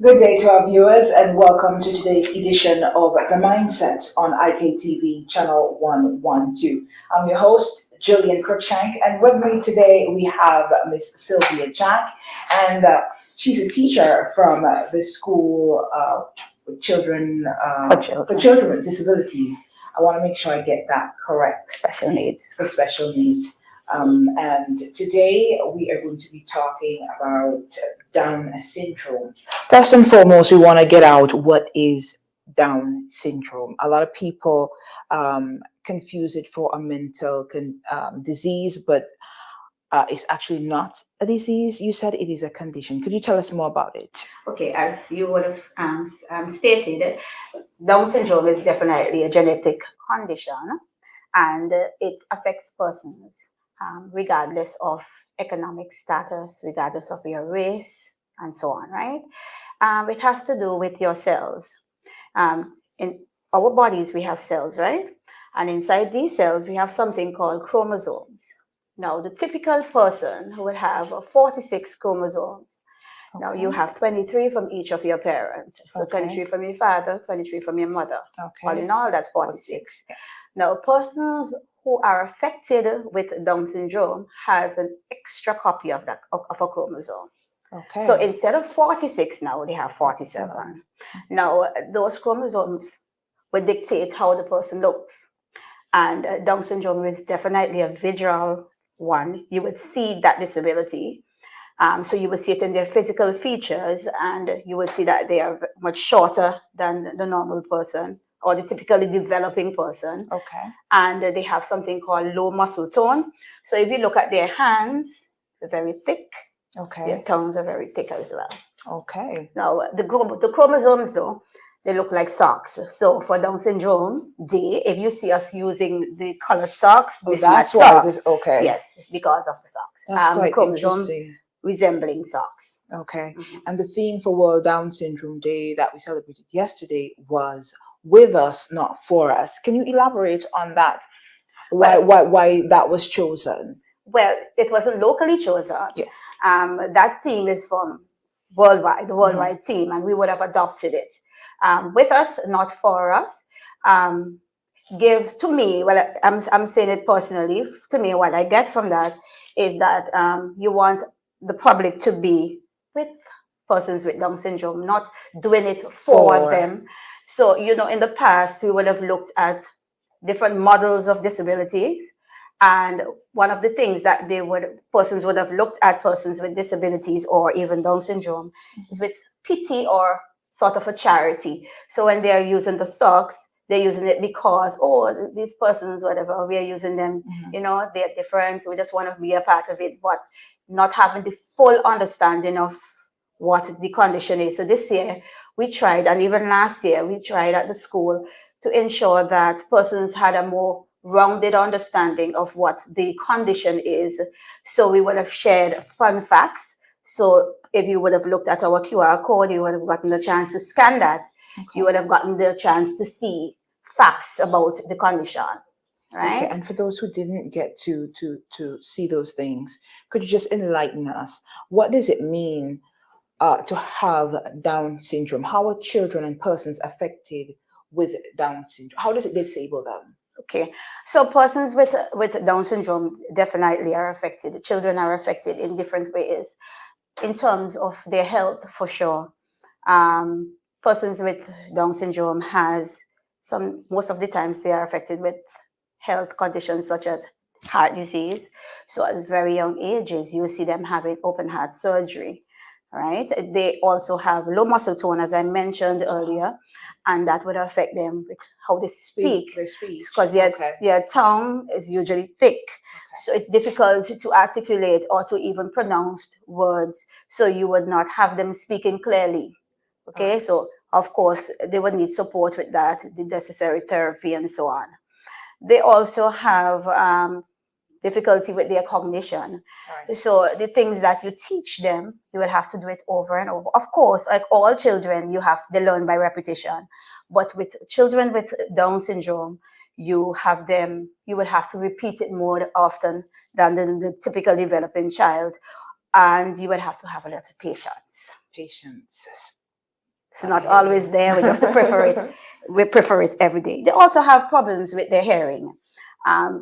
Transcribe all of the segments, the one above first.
Good day to our viewers and welcome to today's edition of The Mindset on IKTV channel 112. I'm your host, Jillian Cruickshank, and with me today we have Miss Sylvia Jack, and she's a teacher from the school with children For children. for children with disabilities. I want to make sure I get that correct. Special needs. For special needs. And today we are going to be talking about Down syndrome. First and foremost, we want to get out what is Down syndrome. A lot of people confuse it for a mental disease, but it's actually not a disease. You said it is a condition. Could you tell us more about it? Okay, as you would have stated, Down syndrome is definitely a genetic condition, and it affects persons regardless of economic status, regardless of your race, and so on, right? It has to do with your cells. In our bodies, we have cells, right? And inside these cells, we have something called chromosomes. Now, the typical person will have 46 chromosomes. Now, you have 23 from each of your parents. So, 23 from your father, 23 from your mother. All in all, that's 46. Yes. Now, persons who are affected with Down syndrome has an extra copy of a chromosome. Okay. So instead of 46 now, they have 47. Now, those chromosomes will dictate how the person looks. And Down syndrome is definitely a visual one. You would see that disability. So you will see it in their physical features, and you will see that they are much shorter than the normal person or the typically developing person. Okay. And they have something called low muscle tone. So if you look at their hands, they're very thick. Okay. Their tongues are very thick as well. Okay. Now, the chromosomes, though, they look like socks. So for Down syndrome day, if you see us using the colored socks, that's why this, okay. Yes, it's because of the socks. That's quite the chromosomes interesting. Resembling socks. Okay. And the theme for World Down Syndrome Day that we celebrated yesterday was with us, not for us. Can you elaborate on that? Why that was chosen? Well, it wasn't locally chosen. Yes. That theme is from worldwide, the worldwide team, and we would have adopted it. With us, not for us, gives to me, well, I'm saying it personally, to me, what I get from that is that you want the public to be with persons with Down syndrome, not doing it for them. So, in the past, we would have looked at different models of disabilities. And one of the things that persons would have looked at persons with disabilities or even Down syndrome is with pity or sort of a charity. So when they're using the stocks, they're using it because, these persons, whatever, we are using them, they're different. We just want to be a part of it, but not having the full understanding of what the condition is. So this year we tried, and even last year we tried at the school to ensure that persons had a more rounded understanding of what the condition is. So we would have shared fun facts. So if you would have looked at our QR code, you would have gotten the chance to scan that. Okay. You would have gotten the chance to see facts about the condition. Right? Okay, and for those who didn't get to see those things, could you just enlighten us? What does it mean to have Down syndrome? How are children and persons affected with Down syndrome? How does it disable them? Okay, so persons with Down syndrome definitely are affected. Children are affected in different ways in terms of their health, for sure. Persons with Down syndrome most of the times they are affected with health conditions such as heart disease. So at very young ages, you see them having open heart surgery. Right? They also have low muscle tone, as I mentioned earlier, and that would affect them with how they speak. Because their tongue is usually thick. Okay. So it's difficult to articulate or to even pronounce words. So you would not have them speaking clearly. Okay, right. So of course they would need support with that, the necessary therapy and so on. They also have difficulty with their cognition. Right. So the things that you teach them, you will have to do it over and over. Of course, like all children, they learn by repetition. But with children with Down syndrome, you will have to repeat it more often than the typical developing child. And you will have to have a lot of patience. It's not always there. We have to prefer it. We prefer it every day. They also have problems with their hearing,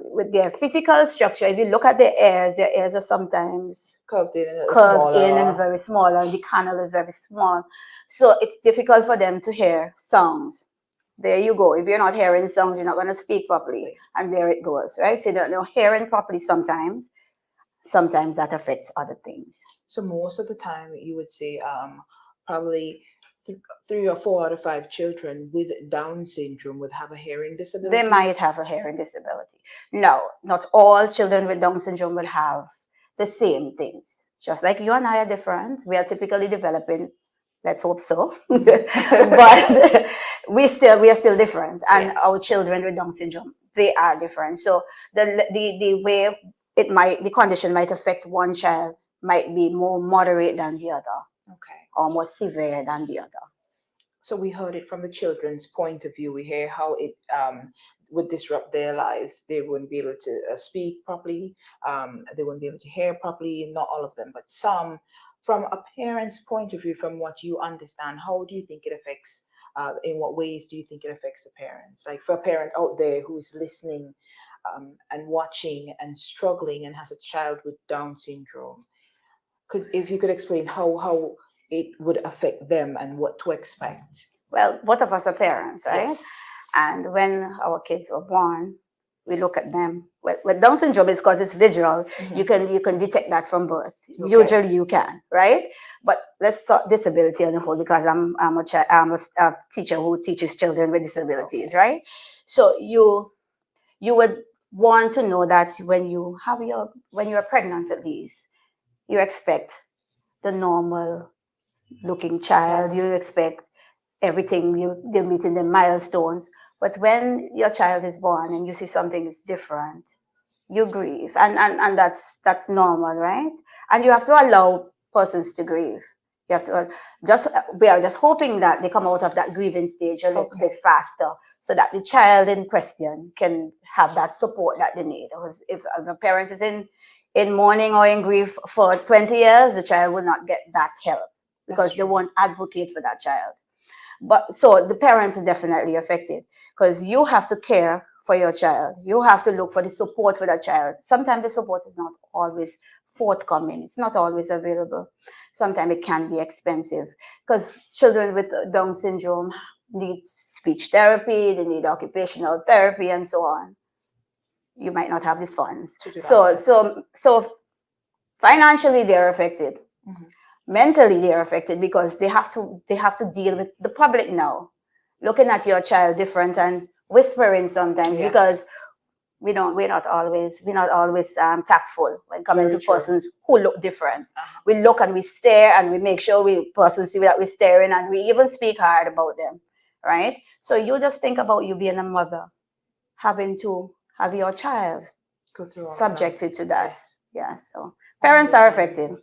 with their physical structure. If you look at their ears are sometimes Curved in and curved in and smaller. very small, and the canal is very small. So it's difficult for them to hear sounds. There you go. If you're not hearing sounds, you're not going to speak properly. And there it goes, right? So you're not hearing properly sometimes. Sometimes that affects other things. So most of the time, you would say probably 3 or 4 out of 5 children with Down syndrome would have a hearing disability. They might have a hearing disability. No, not all children with Down syndrome will have the same things. Just like you and I are different, we are typically developing. Let's hope so. But we are still different, and Yes. our children with Down syndrome, they are different. So the way the condition might affect one child might be more moderate than the other, Okay. or more severe than the other. So we heard it from the children's point of view. We hear how it would disrupt their lives. They wouldn't be able to speak properly. They wouldn't be able to hear properly. Not all of them, but some. From a parent's point of view, from what you understand, how do you think it affects? In what ways do you think it affects the parents? Like for a parent out there who is listening and watching and struggling and has a child with Down syndrome, if you could explain how it would affect them and what to expect. Well, both of us are parents, right? Yes. And when our kids are born, we look at them. With Down syndrome, it's because it's visual. You can detect that from birth. Okay. Usually, you can, right? But let's talk disability on the whole, because I'm a teacher who teaches children with disabilities, right? So you would want to know that when you're pregnant, at least you expect the normal looking child. You expect everything, they're meeting the milestones. But when your child is born and you see something is different, you grieve. And that's normal, right? And you have to allow persons to grieve. You have to we are just hoping that they come out of that grieving stage a little bit faster, so that the child in question can have that support that they need. Because if a parent is in mourning or in grief for 20 years, the child will not get that help, because they won't advocate for that child. But so the parents are definitely affected, because you have to care for your child. You have to look for the support for that child. Sometimes the support is not always forthcoming. It's not always available. Sometimes it can be expensive, because children with Down syndrome need speech therapy, they need occupational therapy, and so on. You might not have the funds. So financially they're affected. Mentally they're affected, because they have to deal with the public now, looking at your child different and whispering sometimes, because we're not always tactful when coming to persons who look different. We look and we stare, and we make sure persons see that we're staring, and we even speak hard about them, right? So you just think about you being a mother, having to have your child Go through subjected to that. Yes. So parents are affected.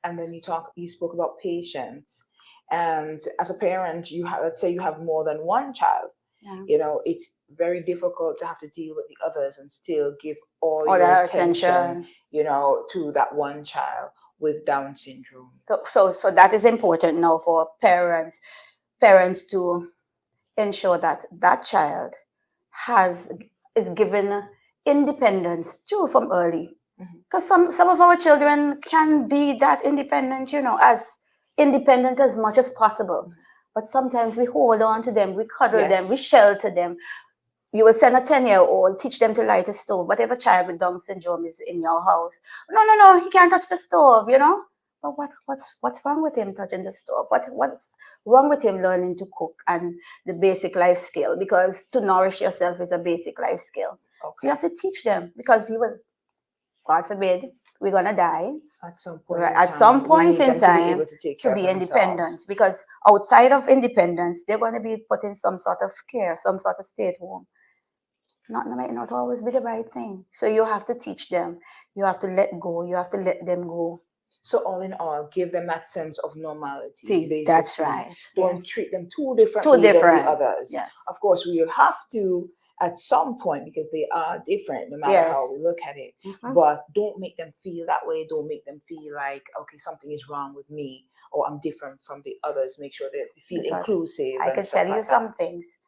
And then you spoke about patience, and as a parent, let's say you have more than one child. It's very difficult to have to deal with the others and still give all your attention to that one child with Down syndrome. So that is important now for parents to ensure that that child is given independence too from early. Because some of our children can be that independent, as independent as much as possible. But sometimes we hold on to them, we cuddle them, we shelter them. You will send a 10-year-old, teach them to light a stove. Whatever child with Down syndrome is in your house, no, he can't touch the stove, But what's wrong with him touching the stove? What's wrong with him learning to cook and the basic life skill? Because to nourish yourself is a basic life skill. So you have to teach them, because you will, God forbid, we're gonna die at some point. At some point in time, to be independent, because outside of independence, they're going to be put in some sort of care, some sort of stay at home. Might not always be the right thing. So you have to teach them. You have to let go. You have to let them go. So all in all, give them that sense of normality. Basically. That's right. Don't treat them too differently than the others. Yes. Of course, we will have to at some point, because they are different no matter how we look at it. But don't make them feel that way. Don't make them feel like, okay, something is wrong with me. or I'm different from the others, make sure they feel Because inclusive I and could stuff tell you like that. some things.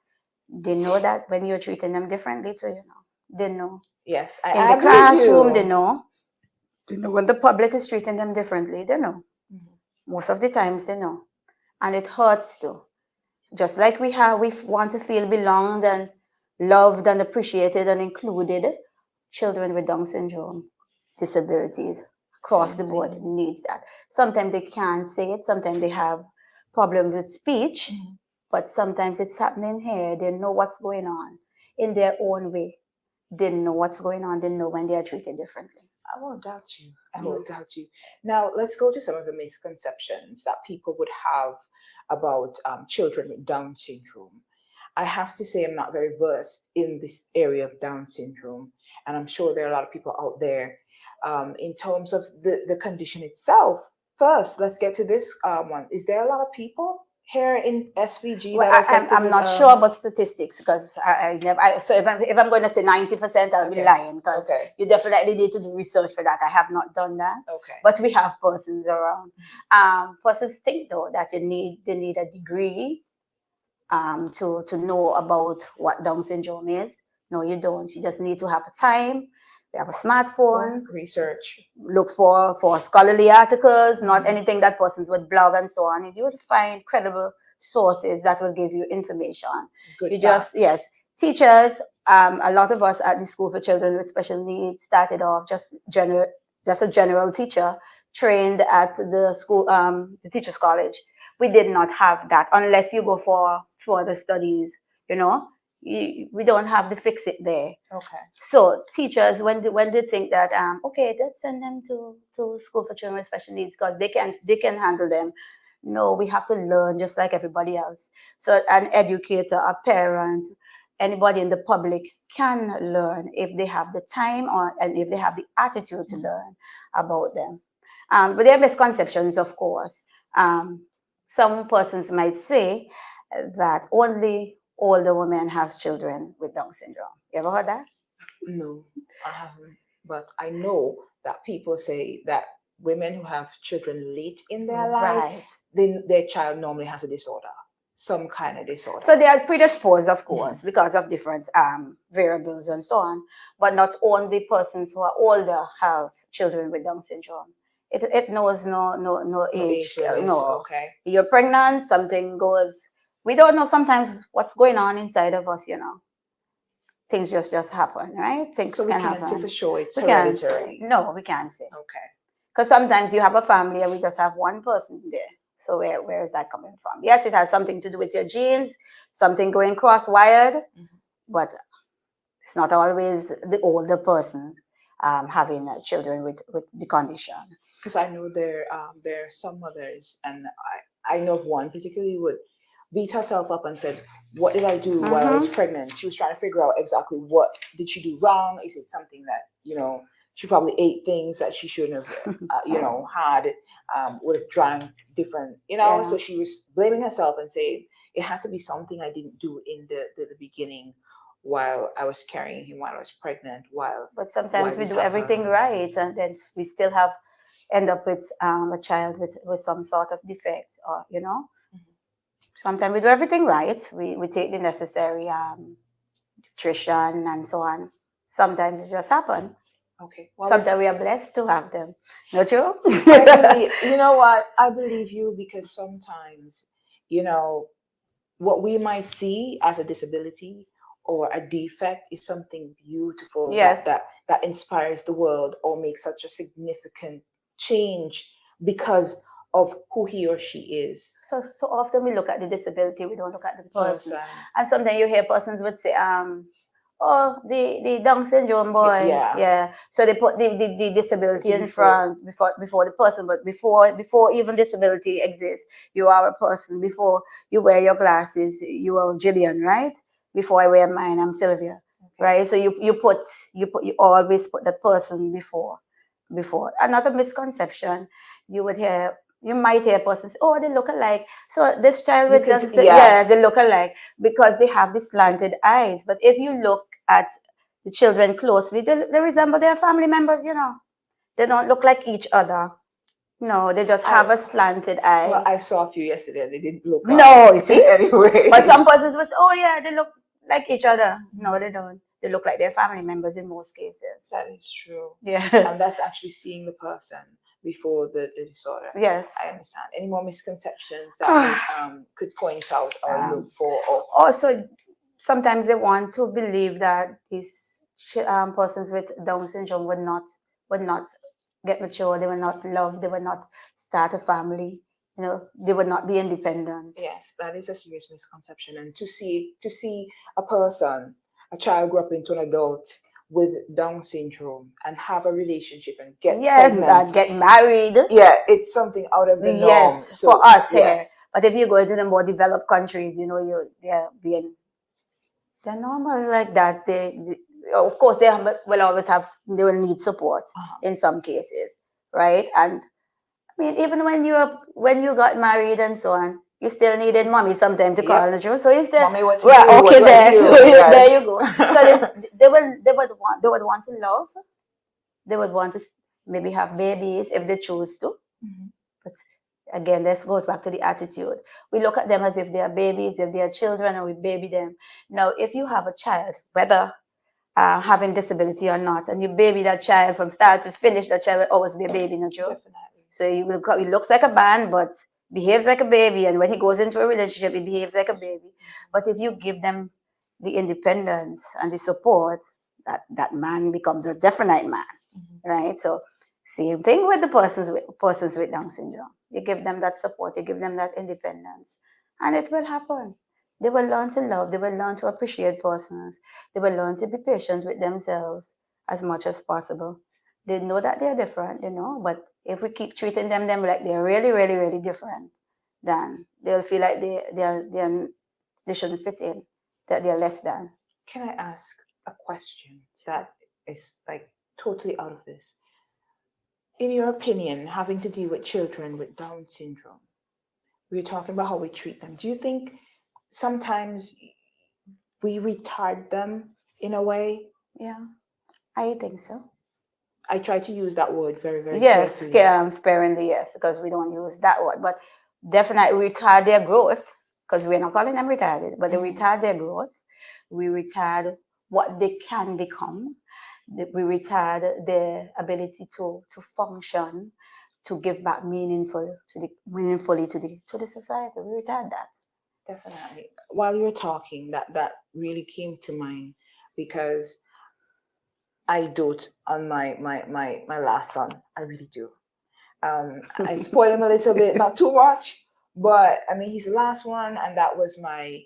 They know that when you're treating them differently too, they know. Yes, In I the believe classroom, they you. know. They know when the public is treating them differently, they know. Mhm. Most of the times they know. And it hurts too. Just like we want to feel belonged and loved and appreciated and included, children with Down syndrome, disabilities across Same the board thing. needs that. Sometimes they can't say it, sometimes they have problems with speech, Mhm. but sometimes it's happening here. They know what's going on in their own way. They know what's going on. They know when they are treated differently. I won't doubt you. I Mm. won't doubt you. Now, let's go to some of the misconceptions that people would have about children with Down syndrome. I have to say, I'm not very versed in this area of Down syndrome, and I'm sure there are a lot of people out there. In terms of the condition itself, first, let's get to this one. Is there a lot of people here in SVG Well, that are affected I'm with? not sure about statistics because I never. So if I'm going to say 90%, I'll be Okay, lying because okay, you definitely need to do research for that. I have not done that, okay. but we have persons around. Persons think though that they need a degree to know about what Down syndrome is. No, you don't. You just need to have a time. You have a smartphone. Research. Look for scholarly articles, not Mhm. anything that persons would blog and so on. And you would find credible sources that will give you information. Good You just facts. yes, teachers. A lot of us at the School for Children with Special Needs started off just a general teacher trained at the school, the Teachers College. We did not have that unless you go for further studies. You know, we don't have the fix it there. Okay. So teachers, when they think that okay, let's send them to school for children with special needs because they can handle them. No, we have to learn just like everybody else. So an educator, a parent, anybody in the public can learn if they have the time and if they have the attitude to learn about them. But there are misconceptions, of course. Some persons might say that only older women have children with Down syndrome. You ever heard that? No, I haven't. But I know that people say that women who have children late in their life, Right. then their child normally has a disorder, some kind of disorder. So they are predisposed, of Mhm. course, because of different variables and so on. But not only persons who are older have children with Down syndrome. It knows no No age. age limits. No, Okay. you're pregnant, something goes. We don't know sometimes what's going on inside of us. Things just happen, right? Things So we can can't say for happen. sure it's We can't say hereditary. no. We can't say. Okay. Because sometimes you have a family and we just have one person there. So where is that coming from? Yes, it has something to do with your genes, something going cross-wired, Mhm. but it's not always the older person having children with the condition. Because I know there are some mothers, and I know of one particularly would beat herself up and said, "What did I do while I was Mm-hmm. pregnant?" She was trying to figure out exactly what did she do wrong. Is it something that she probably ate things that she shouldn't have, had, would have drank different, Yeah. So she was blaming herself and saying it had to be something I didn't do in the beginning while I was carrying him, while I was pregnant, But while sometimes we this do everything happened. right, and then we still end up with a child with some sort of defect, or. Mhm. Sometimes we do everything right. We take the necessary nutrition and so on. Sometimes it just happen. Okay. Well, Sometimes we are blessed to have them. Not true? I believe, you know what? I believe you because sometimes, you know, what we might see as a disability or a defect is something beautiful that Yes. that inspires the world or makes such a significant change because of who he or she is. So often we look at the disability, we don't look at the person. Person. And sometimes you hear persons would say, oh, the Down syndrome boy. Yeah. Yeah. So they put the disability in Before. front before the person, but before even disability exists, you are a person. Before you wear your glasses, you are Jillian, right? Before I wear mine, I'm Sylvia. Okay. Right? So you always put the person before. Another misconception you might hear a person say, "Oh, they look alike." So this child You with could, yeah, yes. they look alike because they have the slanted eyes. But if you look at the children closely, they resemble their family members. They don't look like each other. No, they just have a slanted eye. Well, I saw a few yesterday and they didn't look No, you see? anyway. But some persons was, oh yeah, they look like each other. No, they don't. They look like their family members in most cases. That is true. Yeah. And that's actually seeing the person before the disorder. Yes. I understand. Any more misconceptions that you could point out or look for? Or also, sometimes they want to believe that these persons with Down syndrome would not get mature. They will not love. They will not start a family. You know, they would not be independent. Yes, that is a serious misconception. And to see a person, a child grow up into an adult with Down syndrome and have a relationship and get pregnant, get married. yeah, it's something out of the norm. Yes, So, for us here. yes. But if you go into the more developed countries, you know, they're normal like that. They of course they will need support in some cases, right? And I mean, even when you got married and so on, you still needed mommy sometime to call the truth. So is there Mommy, what to right? do? Okay, What there, do I do? so Yes. there you go. So they would want to love. They would want to maybe have babies if they choose to. But again, this goes back to the attitude. We look at them as if they are babies, if they are children, and we baby them. Now, if you have a child, whether having disability or not, and you baby that child from start to finish, that child will always be a baby, not true? Definitely. So he looks like a man, but behaves like a baby. And when he goes into a relationship, he behaves like a baby. But if you give them the independence and the support, that man becomes a definite man, right? So same thing with the persons with Down syndrome. You give them that support, you give them that independence, and it will happen. They will learn to love, they will learn to appreciate persons, they will learn to be patient with themselves as much as possible. They know that they're different, you know, but if we keep treating them like they're really, really, really different, then they'll feel like they shouldn't fit in, that they're less than. Can I ask a question that is like totally out of this? In your opinion, having to deal with children with Down syndrome, we're talking about how we treat them. Do you think sometimes we retard them in a way? Yeah, I think so. I try to use that word very, very Yes, carefully. sparingly, yes, because we don't use that word. But definitely retard their growth, because we're not calling them retarded, but they retard their growth. We retard what they can become. We retard their ability to function, to give back meaningfully to the society. We retard that. Definitely. While you were talking, that really came to mind because I dote on my last son. I really do. I spoil him a little bit, not too much, but I mean he's the last one, and that was my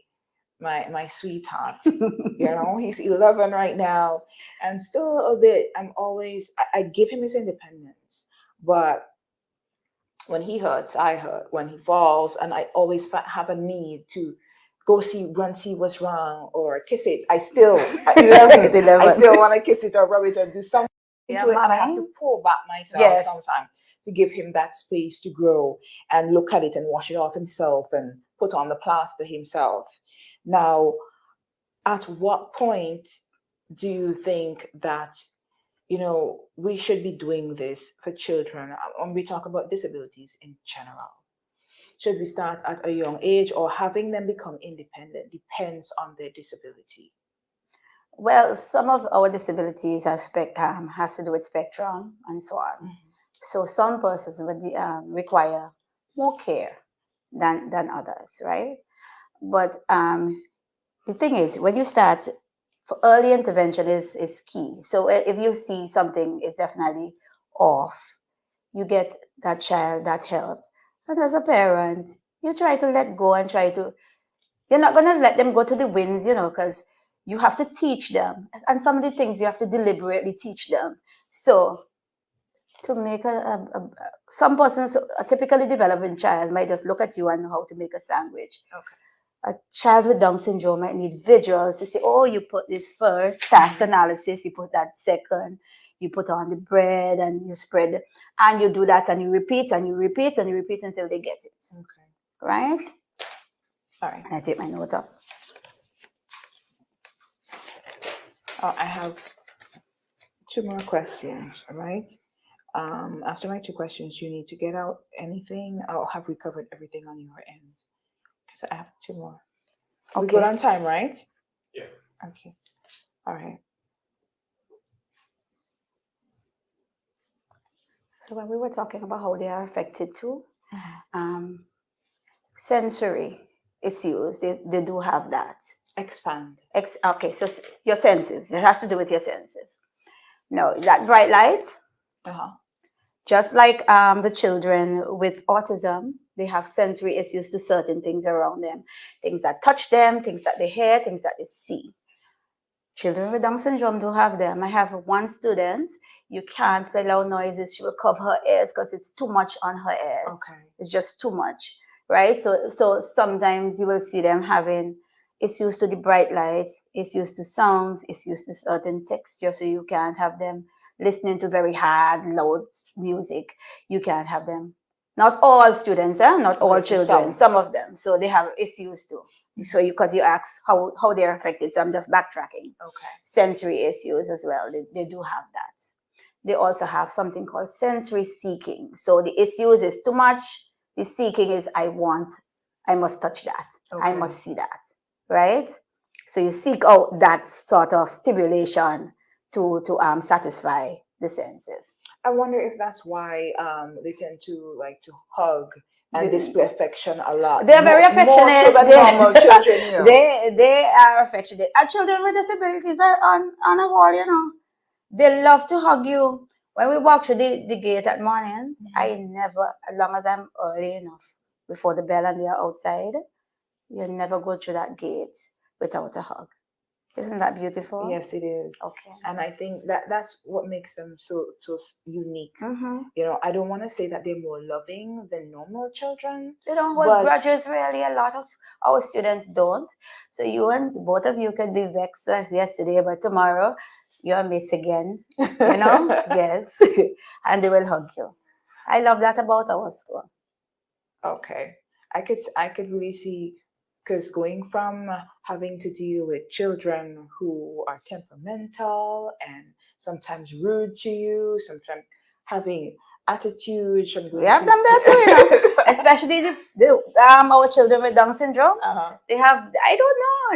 sweetheart. You know, he's 11 right now, and still a little bit. I give him his independence, but when he hurts, I hurt. When he falls, and I always have a need to run see what's wrong or kiss it. I still at 11, I still want to kiss it or rub it or do something to it, and I have to pull back myself sometimes to give him that space to grow and look at it and wash it off himself and put on the plaster himself. Now, at what point do you think that we should be doing this for children when we talk about disabilities in general? Should we start at a young age or having them become independent depends on their disability? Well, some of our disabilities has to do with spectrum and so on. So some persons would require more care than others, right? But the thing is, when you start, for early intervention is key. So if you see something is definitely off, you get that child that help. And as a parent, you try to let go and you're not going to let them go to the winds, because you have to teach them. And some of the things you have to deliberately teach them. So to make some persons, a typically developing child might just look at you and know how to make a sandwich. Okay. A child with Down syndrome might need visuals to say, oh, you put this first, task analysis, you put that second, you put on the bread and you spread, and you do that and you repeat and you repeat and you repeat until they get it. Okay. Right? All right. I take my note up. I have two more questions, all right? After my two questions, you need to get out anything, or have we covered everything on your end? Because I have two more. We good Okay. on time, right? Yeah. Okay. All right. So when we were talking about how they are affected too, Mhm. um, sensory issues, they do have that. Expand. Okay, so your senses, it has to do with your senses. No, that bright light, Uh-huh. just like the children with autism, they have sensory issues to certain things around them, things that touch them, things that they hear, things that they see. Children with Down syndrome do have them. I have one student, you can't play loud noises. She will cover her ears because it's too much on her ears. Okay. It's just too much, right? So sometimes you will see them having issues to the bright lights, issues to sounds, issues to certain texture. So you can't have them listening to very hard, loud music. You can't have them. Not all students, not all Okay, just children, some. some of them. So they have issues too. So you, because you asked how they're affected, so I'm just backtracking. Okay. Sensory issues as well, they do have that. They also have something called sensory seeking. So the issues is too much, the seeking is I must touch that, I Okay. must see that, right? So you seek out that sort of stimulation to satisfy the senses. I wonder if that's why they tend to like to hug and The- display affection a lot. They're very More so affectionate. than normal children, you know. They are affectionate. And children with disabilities are on a whole, they love to hug you. When we walk through the gate at mornings, I never, as long as I'm early enough before the bell and they're outside, you never go through that gate without a hug. Isn't that beautiful? Yes, it is. Okay. And I think that that's what makes them so unique. Mm-hmm. You know, I don't want to say that they're more loving than normal children. They don't hold But- grudges really. A lot of our students don't. So you and both of you could be vexed like yesterday, but tomorrow you're miss again. Yes. And they will hug you. I love that about our school. Okay. I could really see, because going from having to deal with children who are temperamental and sometimes rude to you, sometimes having attitudes from We going have to them there too, especially our children with Down syndrome. Uh-huh. They have, I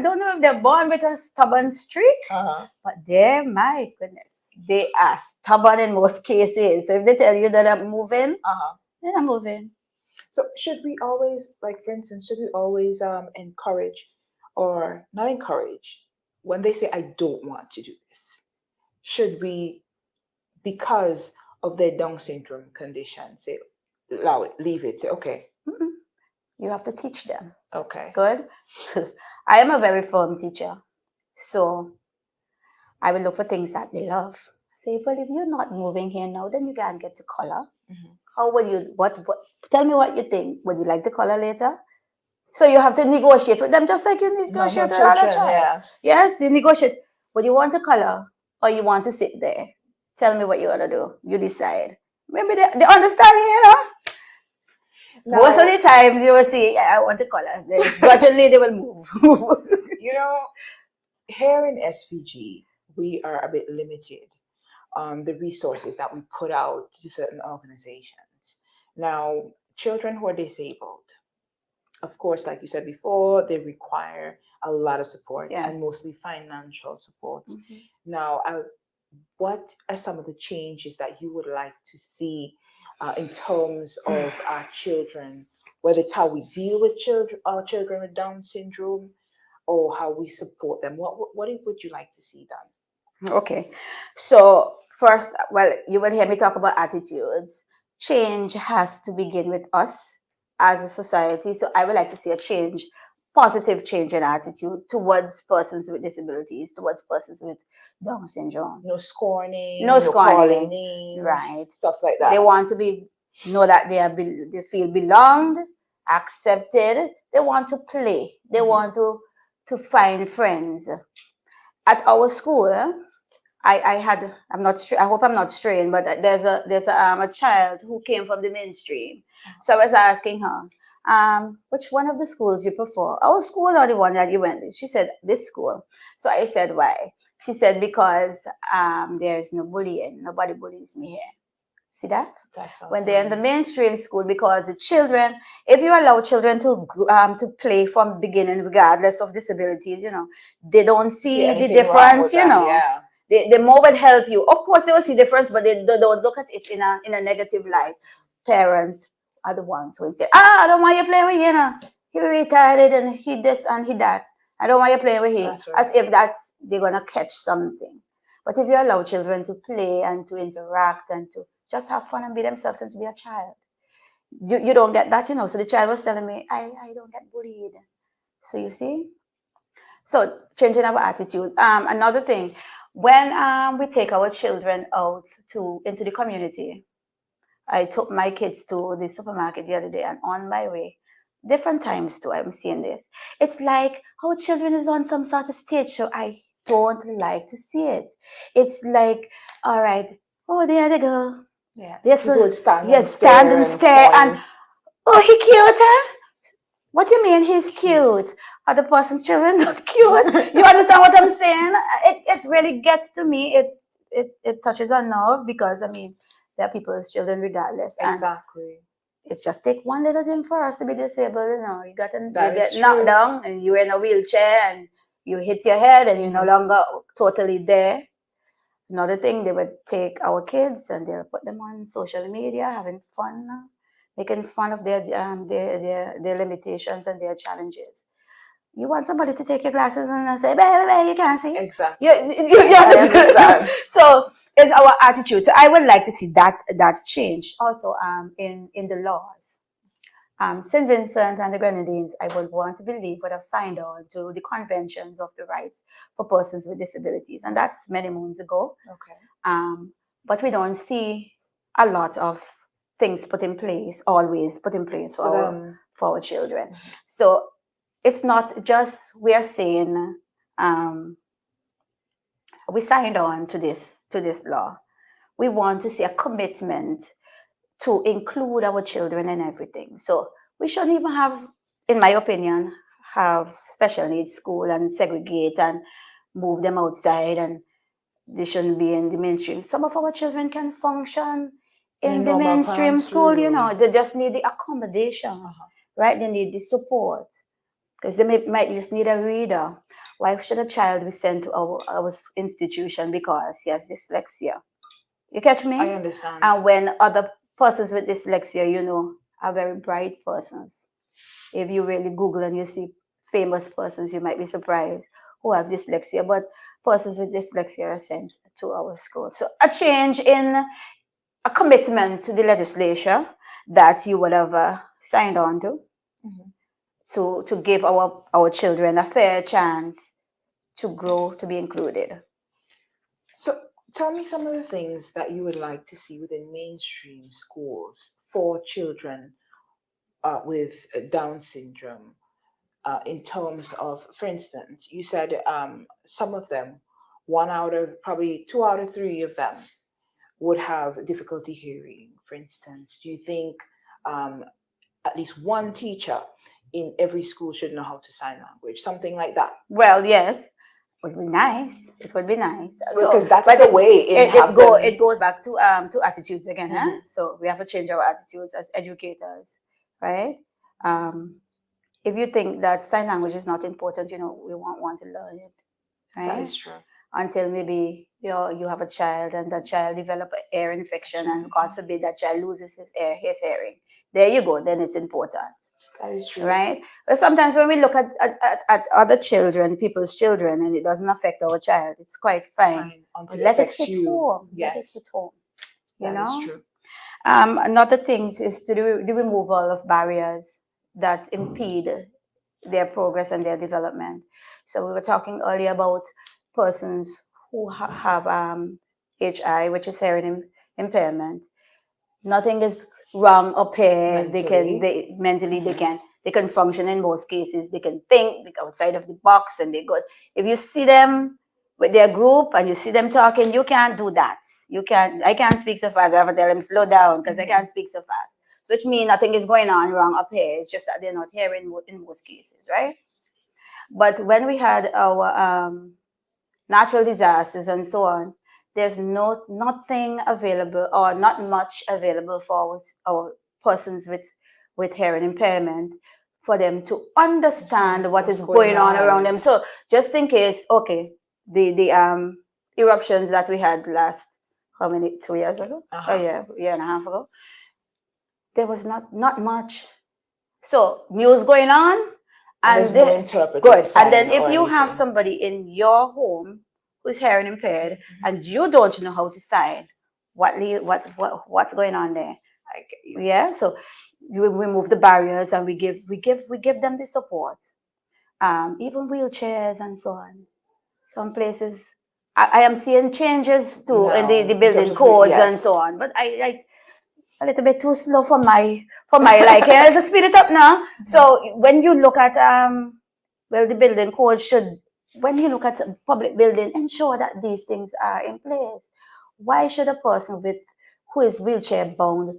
don't know if they're born with a stubborn streak, Uh-huh. but my goodness, they are stubborn in most cases. So if they tell you that I'm moving, Uh-huh. then I'm moving. So should we always, like for instance, should we always encourage or not encourage when they say I don't want to do this? Should we, because of their Down syndrome condition, say allow it, leave it, say okay, Mm-mm. You have to teach them. okay. Good? Because I am a very firm teacher. So I will look for things that they love. Say, well, if you're not moving here now, then you can't get to color. Mhm. How will you, what, tell me what you think. Would you like to color later? So you have to negotiate with them just like you negotiate Normal with other children, child. yeah. Yes, you negotiate. Would you want to color or you want to sit there? Tell me what you want to do. You decide. Maybe they understand. Most of Now, the times you will see, yeah, I want to color. Gradually they will move. you know, here in SVG, we are a bit limited on the resources that we put out to certain organizations. Now, children who are disabled, of course, like you said before, they require a lot of support Yes. and mostly financial support. Mhm. Now, what are some of the changes that you would like to see in terms of our children, whether it's how we deal with our children with Down syndrome, or how we support them? What would you like to see done? Okay. So first, well, you will hear me talk about attitudes. Change has to begin with us as a society. So I would like to see a change, positive change in attitude towards persons with disabilities, towards persons with Down syndrome. No scorning, No calling scorning. names, Right. stuff like that. They want to know that they feel belonged, accepted. They want to play. They Mhm. want to find friends. At our school, I had, I'm not I hope I'm not straying, but there's a child who came from the mainstream. So I was asking her, which one of the schools you prefer, our school or the one that you went to? She said this school. So I said why? She said because there is no bullying, nobody bullies me here. See that? That's When they're in the awesome. mainstream school, because the children, if you allow children to play from beginning, regardless of disabilities, they don't See see the anything wrong difference. with that? Yeah. They more will help you. Of course, they will see difference, but they don't look at it in a negative light. Parents are the ones who say, I don't want you playing with he retarded and he this and he that. I don't want you playing with him. That's As right. if they're gonna catch something. But if you allow children to play and to interact and to just have fun and be themselves and to be a child, you don't get that. So the child was telling me, I don't get bullied. So you see? So changing our attitude. Another thing, when we take our children out into the community, I took my kids to the supermarket the other day, and on my way, different times too, I'm seeing this. It's like our children is on some sort of stage show. I don't like to see it. It's like, all right, oh, there they go. Yeah. Yes, People would stand and yes, stand stare and and stare, and point. oh, he cute, huh? What do you mean he's cute? Other person's children not cute? You understand what I'm saying? It really gets to me. It touches a nerve, because I mean, they're people's children regardless, and Exactly. it's just take one little thing for us to be disabled. You That get is knocked true. down and you're in a wheelchair and you hit your head and you're no longer totally there. Another thing, they would take our kids and they'll put them on social media, having fun, making fun of their limitations and their challenges. You want somebody to take your glasses and say, baby, you can't see. Exactly. You I understand? understand. So it's our attitude. So I would like to see that change also in the laws. St. Vincent and the Grenadines, I would want to believe, would have signed on to the conventions of the rights for persons with disabilities, and that's many moons ago. Okay. But we don't see a lot of things put in place, always put in place For them. for our children. So it's not just we are saying we signed on to this law. We want to see a commitment to include our children in everything. So we shouldn't even have, in my opinion, have special needs school and segregate and move them outside, and they shouldn't be in the mainstream. Some of our children can function In a in the normal mainstream school, classroom. they just need the accommodation, right? They need the support, because they might just need a reader. Why should a child be sent to our institution because he has dyslexia? You catch I me? understand. And when other persons with dyslexia, are very bright persons. If you really Google and you see famous persons, you might be surprised who have dyslexia, but persons with dyslexia are sent to our school. So a change in a commitment to the legislature that you would have signed on to give our children a fair chance to grow, to be included. So tell me some of the things that you would like to see within mainstream schools for children with Down syndrome. In terms of, for instance, you said some of them, one out of probably two out of three of them would have difficulty hearing. For instance, do you think um, at least one teacher in every school should know how to sign language, something like that? Well, yes, would be nice. It would be nice. So, Because that is but a way in have it them. goes back to attitudes again. Mhm. So we have to change our attitudes as educators, right? Um, if you think that sign language is not important, we won't want to learn it, That right? is true. Until maybe you have a child and that child develop an ear infection, and God forbid that child loses his hearing. There you go. Then it's important, That is true. right? But sometimes when we look at other children, people's children, and it doesn't affect our child, it's quite fine. Fine. But Until it let it affects hit you. home. Let it Yes, hit home. You that is know. true. Another thing is to the removal of barriers that impede their progress and their development. So we were talking earlier about persons who have HI, which is hearing impairment. Nothing is wrong up here. Mentally. Mentally they can function in most cases. They can think outside of the box, and they go. If you see them with their group and you see them talking, you can't do that. I can't speak so fast. I have to tell them slow down because I can't speak so fast. So which means nothing is going on wrong up here. It's just that they're not hearing in most cases, right? But when we had our natural disasters and so on, there's nothing available, or not much available for our persons with hearing impairment, for them to understand what What's is going going on around on? them. So just in case, okay, the eruptions that we had last, how many, 2 years ago? Uh-huh. Oh yeah, year and a half ago. There was not much. So news going on, And there's and no interpreter to good. And then sign if or you have anything. somebody in your home who's hearing impaired, Mhm. and you don't know how to sign, what's going on there? I get you. Yeah. So we remove the barriers, and we give them the support. Even wheelchairs and so on. Some places I am seeing changes too in Now, the in terms building of codes and yes. so on. But I a little bit too slow for my liking. I have to speed it up now. So when you look at well, the building code should, when you look at public building, ensure that these things are in place. Why should a person with who is wheelchair bound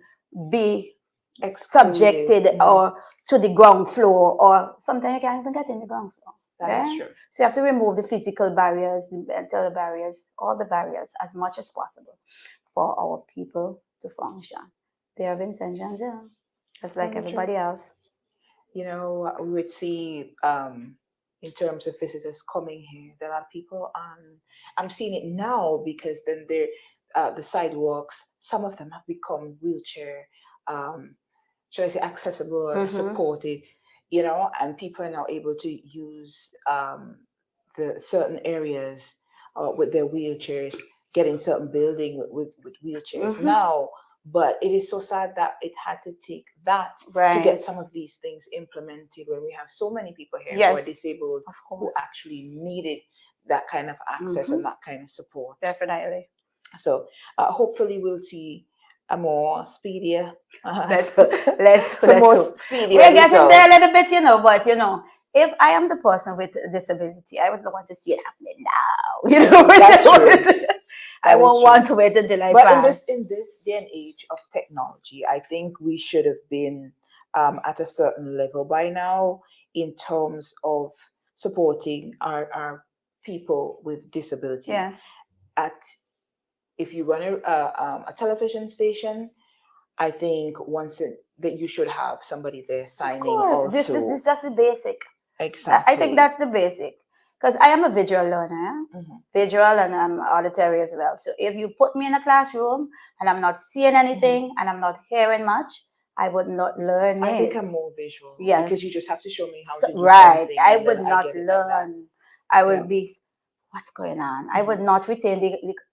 be Excluded. subjected or to the ground floor, or sometimes you can't even get in the ground floor? That is true. So you have to remove the physical barriers, the mental barriers, all the barriers as much as possible for our people to function. They have intentions, yeah, just like Very true. everybody else. You know, we would see in terms of visitors coming here, there are people I'm seeing it now because then they're the sidewalks, some of them have become wheelchair, um, should I say, accessible or supported, you know, and people are now able to use the certain areas with their wheelchairs, get in certain building with wheelchairs now. But it is so sad that it had to take that to get Right. some of these things implemented when we have so many people here who are Yes, disabled of who course. actually needed that kind of access and that kind of support. Definitely. So hopefully we'll see a more speedier, Let's some more hope. speedier We're getting there a results. little bit, but if I am the person with a disability, I would want to see it happening now. That's true. I That is won't true. want to wait until I But pass. in this day and age of technology, I think we should have been at a certain level by now in terms of supporting our people with disability. Yes. At if you run a television station, I think that you should have somebody there Of signing course, this also. is just the basic. I think Exactly. that's the basic, because I am a visual learner, Hmm. visual and auditory as well. So if you put me in a classroom and I'm not seeing anything and I'm not hearing much, I would not learn I think it. I'm more visual because you Yes, just have to show me how so, to do right. something I and then would I not get it like that. learn. I Yeah. would be, what's going on? I would Hmm. not retain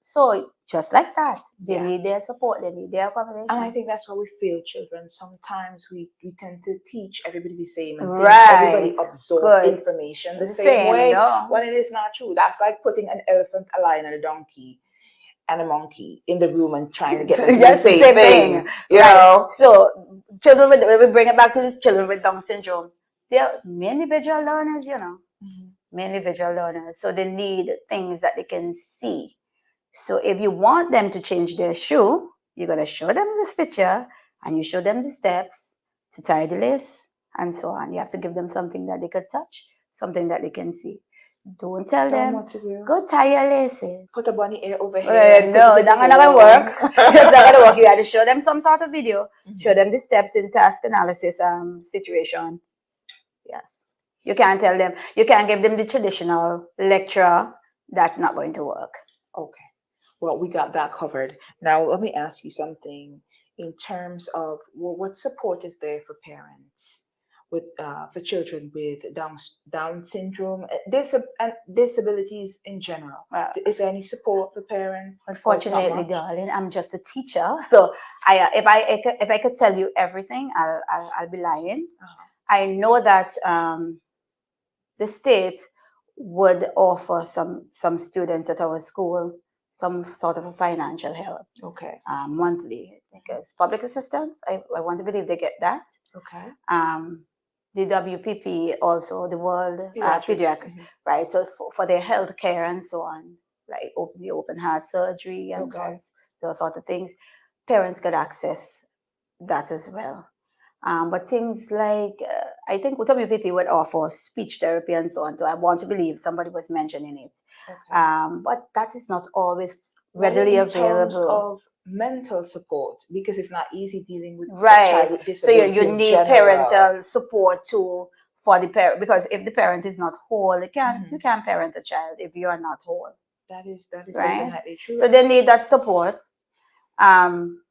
so just like that. They Yeah. need their support. They need their And I accommodation. think that's how we feel children. Sometimes we tend to teach everybody the same and think Right. everybody absorb Good. information the The same same, way no. when it is not true. That's like putting an elephant, a lion, and a donkey and a monkey in the room and trying to get them to do the Yes, the same same thing, thing, you right? know? So children with, we bring it back to these children with Down syndrome. They're mainly visual learners, Mhm. mainly visual learners. So they need things that they can see. So if you want them to change their shoe, you're gonna show them this picture, and you show them the steps to tie the lace and so on. You have to give them something that they can touch, something that they can see. Don't tell Tell them them, what to do. go tie your laces. Put a bunny ear over here and put No, it it's in the not gonna hole. work. It's not gonna work. You have to show them some sort of video, show Mhm. them the steps in task analysis situation. Yes. You can't tell them, you can't give them the traditional lecture. That's not going to work. Okay. Well, we got that covered. Now, let me ask you something in terms of what support is there for parents with for children with Down syndrome, and disabilities in general. Well, Is there any support for parents, or it's not unfortunately, much? darling, I'm just a teacher. So if I could tell you everything, I'll be lying. Uh-huh. I know that the state would offer some students at our school some sort of a financial help Okay. monthly, because public assistance, I want to believe they get that. Okay. The WPP also, the World Pediatrics. Pediatric, Mhm. right? So for their health care and so on, like the open heart surgery and Okay. those sort of things, parents could access that as well. But things like, I think WPP would offer speech therapy and so on. So I want to believe somebody was mentioning it. Okay. But that is not always Not readily in terms available. of mental support, because it's not easy dealing with a Right. child with So disability you in need general. parental support too for the parent, because if the parent is not whole, you Mhm. can't parent a child if you are not whole, That is right? definitely true. So they need that support. Um,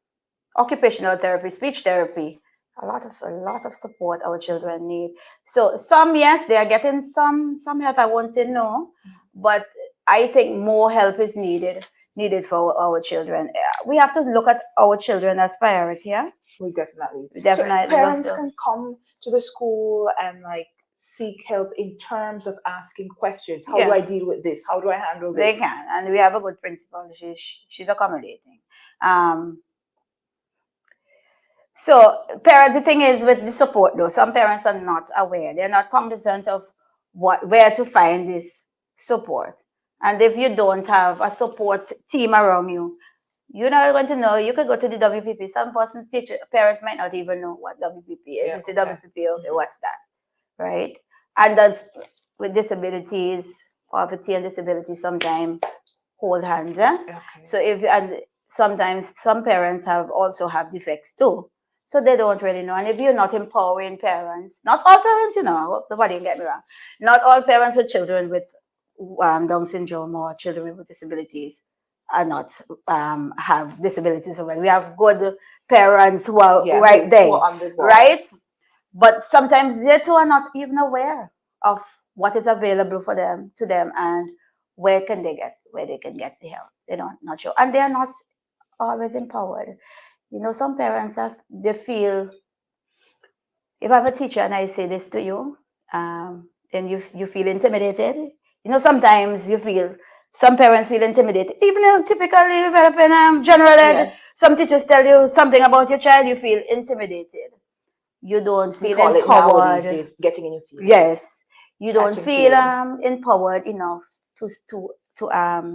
occupational therapy, speech therapy, a lot of support our children need. So some, yes, they are getting some help. I won't say no, but I think more help is needed for our children. We have to look at our children as priority. Yeah, We definitely. we So definitely love parents to. can come to the school and like seek help in terms of asking questions. How do Yeah, I deal with this? How do I handle they this? can, and we have a good principal. She's accommodating. Um, So parents, the thing is with the support though, some parents are not aware. They're not cognizant of where to find this support. And if you don't have a support team around you, you're not going to know. You could go to the WPP. Some persons, teacher, parents might not even know what WPP is. Yeah, It's the okay. WPP. Okay, what's that? Right? And that's with disabilities, poverty and disability sometimes hold hands. Eh? Okay. So if and sometimes some parents have defects too. So they don't really know. And if you're not empowering parents, not all parents, I hope nobody can get me wrong. Not all parents with children with Down syndrome or children with disabilities are not have disabilities. Well, we have good parents who are Yeah, right who there, are on the ball. right? But sometimes they too are not even aware of what is available for them to them and where they can get the help. They're not sure, and they are not always empowered. Some parents they feel, if I'm a teacher and I say this to you, then you feel intimidated. Sometimes some parents feel intimidated. Even in typically developing general ed, Yes. some teachers tell you something about your child, you feel intimidated. You don't We feel call it nowadays empowered. days getting in your feelings. Yes, you don't Catching feel feelings. empowered enough to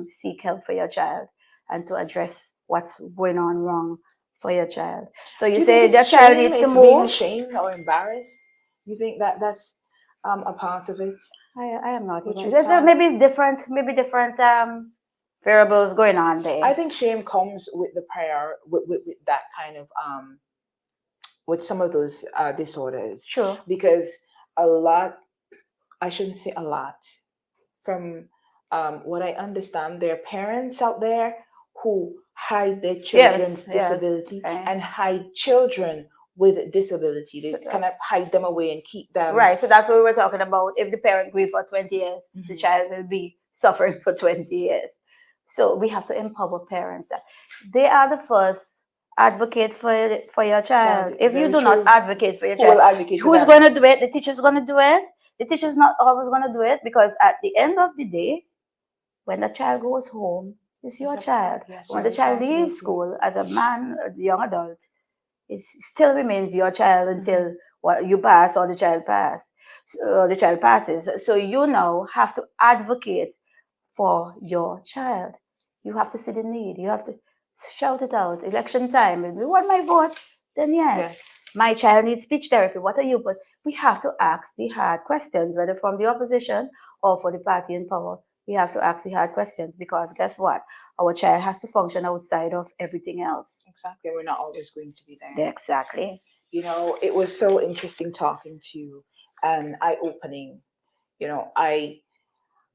seek help for your child and to address what's going on wrong for your child. So you Do you think say it's their child shame? needs to It's being move. ashamed or embarrassed? You think that that's a part of it? I am not What even. you thought? Maybe different variables going on I there. think shame comes with the with that kind of with some of those disorders, True. because a lot, I shouldn't say a lot, from what I understand, there are parents out there who hide their Yes, children's yes. disability Okay. and hide children with disability. So They kind of that's hide them away and keep them. right. So that's what we were talking about. If the parent grieve for 20 years, the Mhm. child will be suffering for 20 years. So we have to empower parents that they are the first advocate for your Child, child. If you very do not true. advocate for your Who child, will advocate for who's them? going to do it? The teacher's going to do it. The teacher's not always going to do it, because at the end of the day, when the child goes home, it's It's your your, child. yes, When your the child leaves responsibility. school as a man, a young adult, it still remains your child until you pass or the child passes. So you now have to advocate for your child. You have to see the need. You have to shout it out. Election time. If you want my vote, then yes. Yes, My child needs speech therapy. What are you? But we have to ask the hard questions, whether from the opposition or for the party in power. We have to ask the hard questions, because guess what? Our child has to function outside of everything else. exactly. We're not always going to be there. Exactly. It was so interesting talking to you and eye opening. I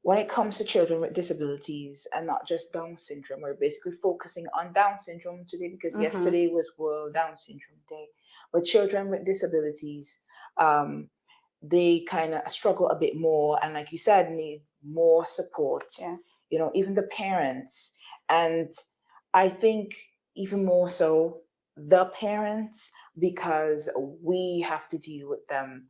when it comes to children with disabilities and not just Down syndrome, we're basically focusing on Down syndrome today because Mm-hmm. yesterday was World Down Syndrome Day. But children with disabilities, um, they kind of struggle a bit more, and like you said, need more support. Yes. Even the parents, and I think even more so the parents, because we have to deal with them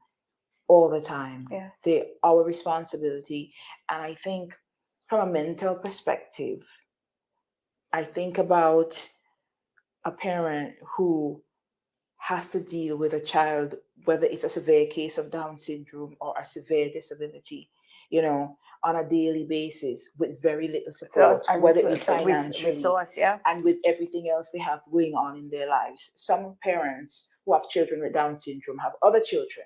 all the time. Yes. They our responsibility. And I think from a mental perspective, I think about a parent who has to deal with a child, whether it's a severe case of Down syndrome or a severe disability, you know, on a daily basis with very little So support, and whether it be financially resource, yeah. and with everything else they have going on in their lives. Some parents who have children with Down syndrome have other children,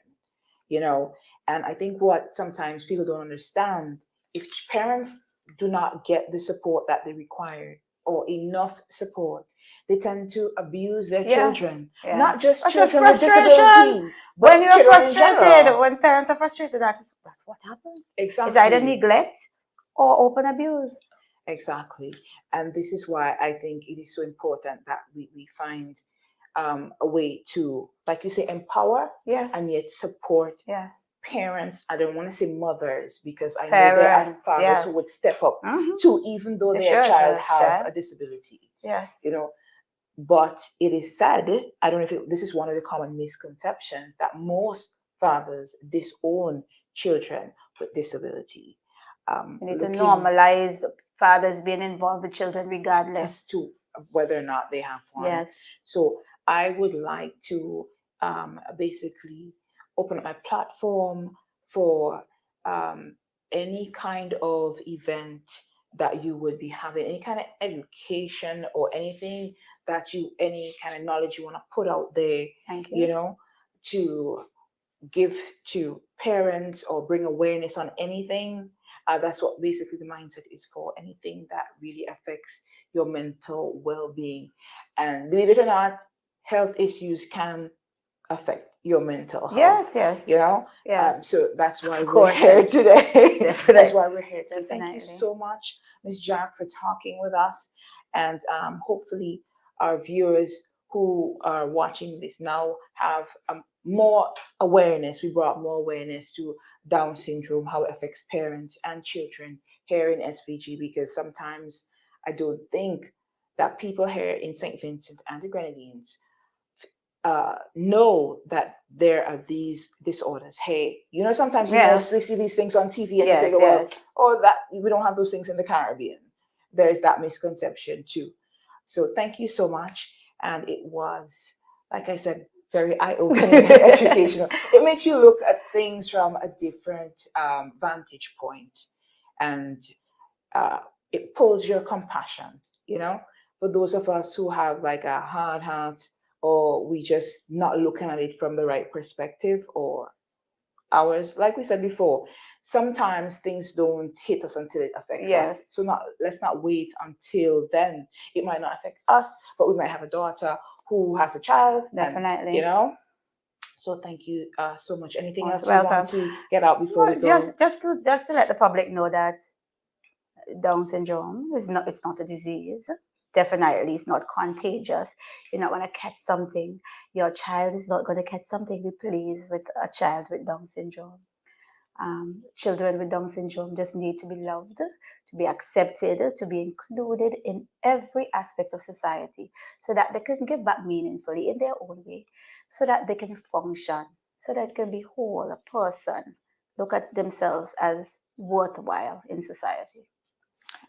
you know, and I think what sometimes people don't understand, if parents do not get the support that they require or enough support, they tend to abuse their Yes, children. yes. Not just But the children with frustration, disability, when but you're children in frustrated, general. when parents are frustrated, that's what happens. It's either Exactly. neglect or open abuse. Exactly. And this is why I think it is so important that we find a way to, like you say, empower Yes, and yet support yes. parents. I don't want to say mothers because I know there are Parents, fathers who yes. would step up Mm-hmm. too, even though They their should, child have child. a disability, Yes. you know. But it is sad, I don't know if this is one of the common misconceptions, that most fathers disown children with disability. We need to Looking normalize fathers being involved with children regardless. as to whether or not they have one. Yes. So I would like to basically open my platform for any kind of event that you would be having, any kind of education or anything that you, any kind of knowledge you want to put out there, Thank you. you know, to give to parents or bring awareness on anything. That's what basically the mindset is for, anything that really affects your mental well-being. And believe it or not, health issues can affect your mental health. Yes, yes. You know, Yes. so that's why Of we're course. here today. Definitely. That's why we're here today. Thank you Definitely. so much, Ms. Jack, for talking with us. And hopefully our viewers who are watching this now have more awareness. We brought more awareness to Down syndrome, how it affects parents and children here in SVG, because sometimes I don't think that people here in St. Vincent and the Grenadines know that there are these disorders. Hey, you know, sometimes you Yes. mostly see these things on TV and Yes, you think, well, yes. oh, that we don't have those things in the Caribbean. There's that misconception too. So thank you so much. And it was, like I said, very eye-opening and educational. It makes you look at things from a different vantage point, and it pulls your compassion, you know, for those of us who have like a hard heart, or we just not looking at it from the right perspective, or ours, like we said before, sometimes things don't hit us until it affects us. Yes. So let's not wait until then. It might not affect us, but we might have a daughter who has a child. Definitely. And, you know. So thank you so much. Anything else Most you want welcome. to get out before No, we go? just to let the public know that Down syndrome is not, it's not a disease. Definitely, it's not contagious. You're not going to catch something. Your child is not going to catch something. Be pleased with a child with Down syndrome. Children with Down syndrome just need to be loved, to be accepted, to be included in every aspect of society, so that they can give back meaningfully in their own way, so that they can function, so that they can be whole, a person, look at themselves as worthwhile in society.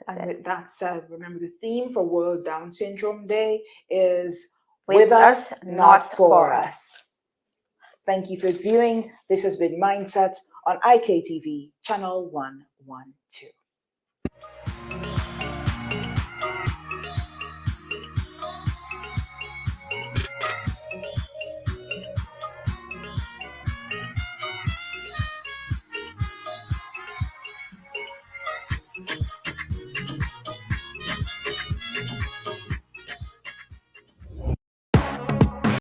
And with that said, remember the theme for World Down Syndrome Day is With us, not for us. Thank you for viewing. This has been Mindset on IKTV, channel 112.